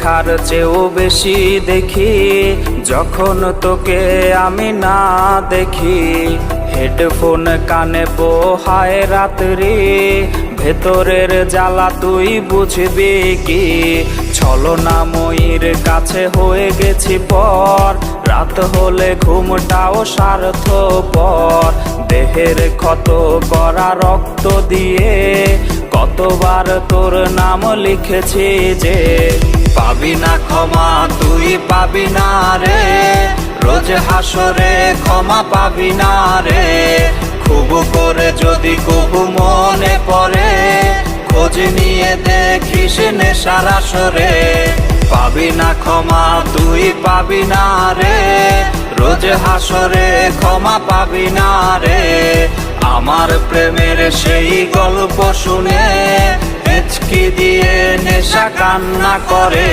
দেখার চেয়েও বেশি দেখি যখন তোকে আমি না দেখি। হেডফোন কানে পোহায় রাত্রি, ভেতরের জ্বালা তুই বুঝবি কি। ছলনাময়ীর কাছে হয়ে গেছি পর, রাত হলে ঘুমটাও স্বার্থপর। দেহের ক্ষত করা রক্ত দিয়ে কতবার তোর নাম লিখেছি যে, পাবি না ক্ষমা তুই পাবি না রে, রোজ হাসরে ক্ষমা পাবি না রে। খুব করে যদি কবু মনে পড়ে, খোঁজ নিয়ে দেখিস নেশার আসরে। পাবি না ক্ষমা তুই পাবি না রে, রোজ হাসরে ক্ষমা পাবি না রে। আমার প্রেমের সেই গল্প শুনে হেঁচকি দিয়ে নেশা কান্না করে।